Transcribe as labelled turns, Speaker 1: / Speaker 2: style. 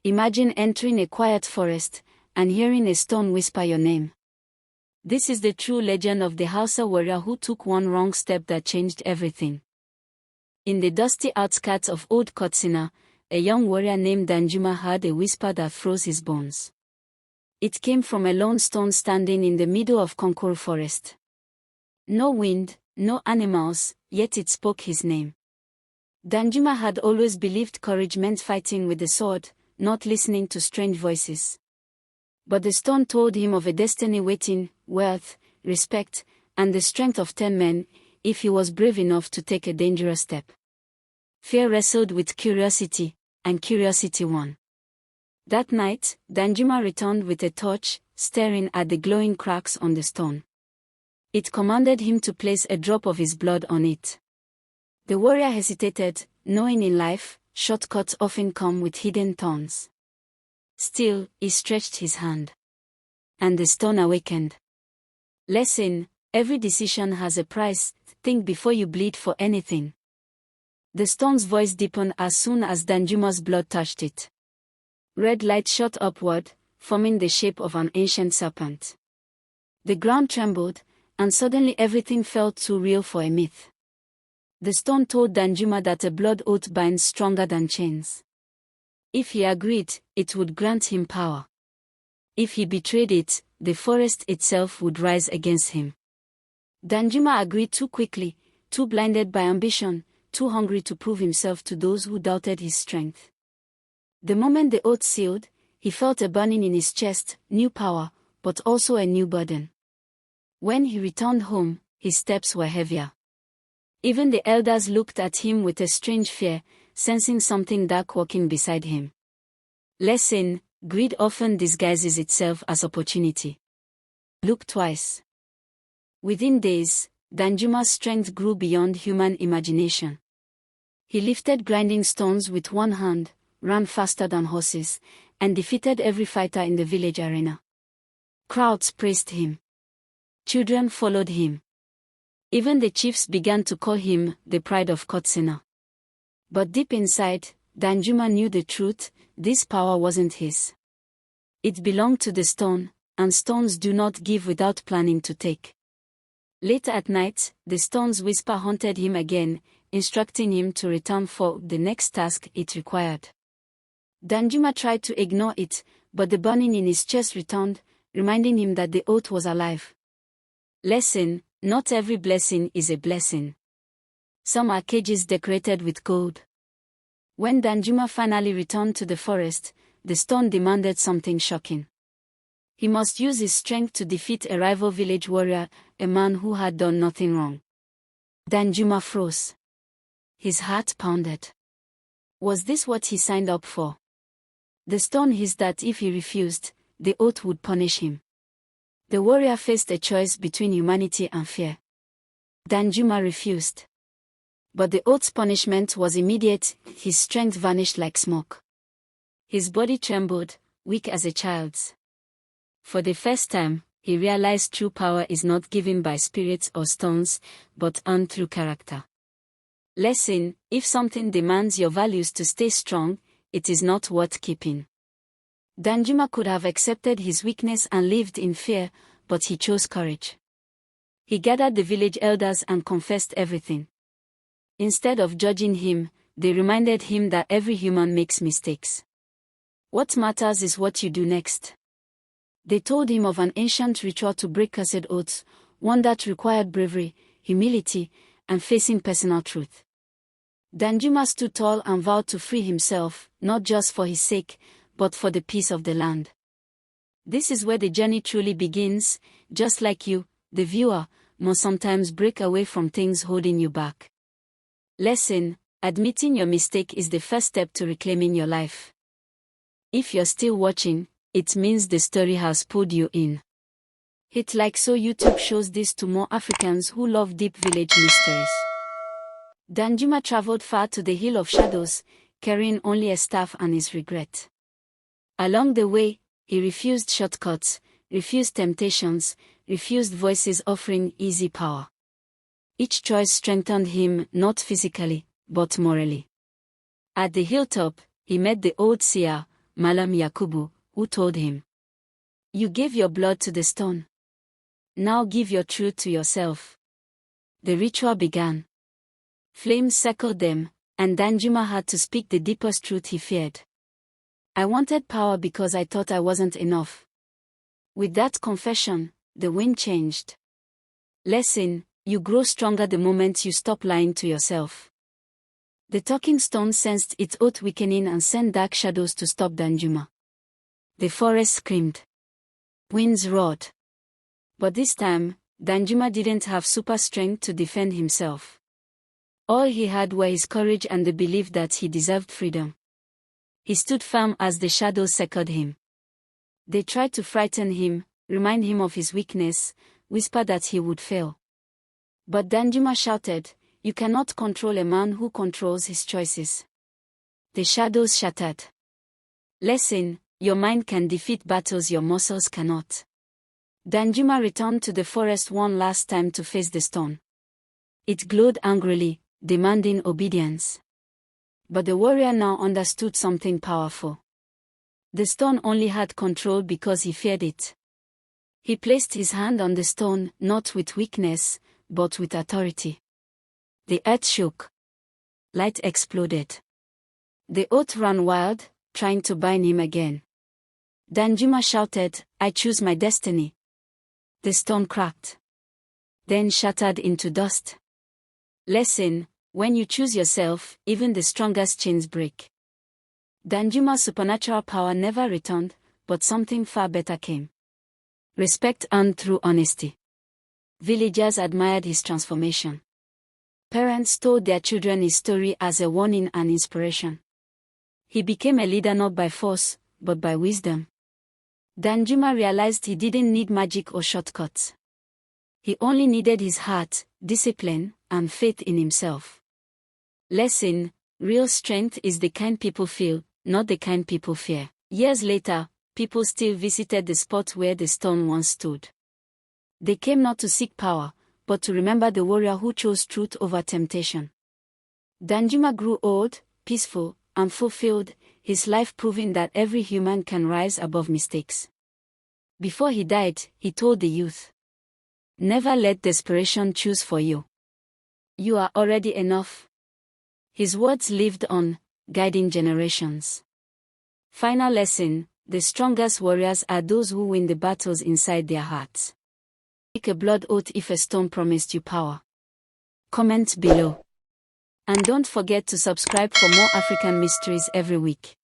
Speaker 1: Imagine entering a quiet forest and hearing a stone whisper your name. This is the true legend of the Hausa warrior who took one wrong step that changed everything. In the dusty outskirts of Old Katsina, a young warrior named Danjuma heard a whisper that froze his bones. It came from a lone stone standing in the middle of Kunkuru Forest. No wind, no animals, yet it spoke his name. Danjuma had always believed courage meant fighting with the sword, not listening to strange voices. But the stone told him of a destiny waiting, wealth, respect, and the strength of 10 men, if he was brave enough to take a dangerous step. Fear wrestled with curiosity, and curiosity won. That night, Danjuma returned with a torch, staring at the glowing cracks on the stone. It commanded him to place a drop of his blood on it. The warrior hesitated, knowing in life, shortcuts often come with hidden thorns. Still, he stretched his hand. And the stone awakened. Lesson: every decision has a price, think before you bleed for anything. The stone's voice deepened as soon as Danjuma's blood touched it. Red light shot upward, forming the shape of an ancient serpent. The ground trembled, and suddenly everything felt too real for a myth. The stone told Danjuma that a blood oath binds stronger than chains. If he agreed, it would grant him power. If he betrayed it, the forest itself would rise against him. Danjuma agreed too quickly, too blinded by ambition, too hungry to prove himself to those who doubted his strength. The moment the oath sealed, he felt a burning in his chest, new power, but also a new burden. When he returned home, his steps were heavier. Even the elders looked at him with a strange fear, sensing something dark walking beside him. Lesson: greed often disguises itself as opportunity. Look twice. Within days, Danjuma's strength grew beyond human imagination. He lifted grinding stones with one hand, ran faster than horses, and defeated every fighter in the village arena. Crowds praised him. Children followed him. Even the chiefs began to call him the pride of Katsina. But deep inside, Danjuma knew the truth: this power wasn't his. It belonged to the stone, and stones do not give without planning to take. Later at night, the stone's whisper haunted him again, instructing him to return for the next task it required. Danjuma tried to ignore it, but the burning in his chest returned, reminding him that the oath was alive. Lesson: not every blessing is a blessing. Some are cages decorated with gold. When Danjuma finally returned to the forest, the stone demanded something shocking. He must use his strength to defeat a rival village warrior, a man who had done nothing wrong. Danjuma froze. His heart pounded. Was this what he signed up for? The stone hissed that if he refused, the oath would punish him. The warrior faced a choice between humanity and fear. Danjuma refused. But the oath's punishment was immediate. His strength vanished like smoke. His body trembled, weak as a child's. For the first time, he realized true power is not given by spirits or stones, but earned through character. Lesson: if something demands your values to stay strong, it is not worth keeping. Danjuma could have accepted his weakness and lived in fear, but he chose courage. He gathered the village elders and confessed everything. Instead of judging him, they reminded him that every human makes mistakes. What matters is what you do next. They told him of an ancient ritual to break cursed oaths, one that required bravery, humility, and facing personal truth. Danjuma stood tall and vowed to free himself, not just for his sake, but for the peace of the land. This is where the journey truly begins. Just like you, the viewer, must sometimes break away from things holding you back. Lesson: admitting your mistake is the first step to reclaiming your life. If you're still watching, it means the story has pulled you in. Hit like so YouTube shows this to more Africans who love deep village mysteries. Danjuma traveled far to the Hill of Shadows, carrying only a staff and his regret. Along the way, he refused shortcuts, refused temptations, refused voices offering easy power. Each choice strengthened him, not physically, but morally. At the hilltop, he met the old seer, Malam Yakubu, who told him, "You gave your blood to the stone. Now give your truth to yourself." The ritual began. Flames circled them, and Danjuma had to speak the deepest truth he feared. "I wanted power because I thought I wasn't enough." With that confession, the wind changed. Lesson: you grow stronger the moment you stop lying to yourself. The talking stone sensed its oath weakening and sent dark shadows to stop Danjuma. The forest screamed. Winds roared. But this time, Danjuma didn't have super strength to defend himself. All he had were his courage and the belief that he deserved freedom. He stood firm as the shadows circled him. They tried to frighten him, remind him of his weakness, whisper that he would fail. But Danjuma shouted, "You cannot control a man who controls his choices." The shadows shattered. Lesson: your mind can defeat battles your muscles cannot. Danjuma returned to the forest one last time to face the stone. It glowed angrily, demanding obedience. But the warrior now understood something powerful. The stone only had control because he feared it. He placed his hand on the stone, not with weakness, but with authority. The earth shook. Light exploded. The oath ran wild, trying to bind him again. Danjuma shouted, "I choose my destiny." The stone cracked. Then shattered into dust. Lesson: when you choose yourself, even the strongest chains break. Danjuma's supernatural power never returned, but something far better came. Respect earned through honesty. Villagers admired his transformation. Parents told their children his story as a warning and inspiration. He became a leader not by force, but by wisdom. Danjuma realized he didn't need magic or shortcuts. He only needed his heart, discipline, and faith in himself. Lesson: real strength is the kind people feel, not the kind people fear. Years later, people still visited the spot where the stone once stood. They came not to seek power, but to remember the warrior who chose truth over temptation. Danjuma grew old, peaceful, and fulfilled, his life proving that every human can rise above mistakes. Before he died, he told the youth, "Never let desperation choose for you. You are already enough." His words lived on, guiding generations. Final lesson: the strongest warriors are those who win the battles inside their hearts. Take a blood oath if a stone promised you power. Comment below. And don't forget to subscribe for more African mysteries every week.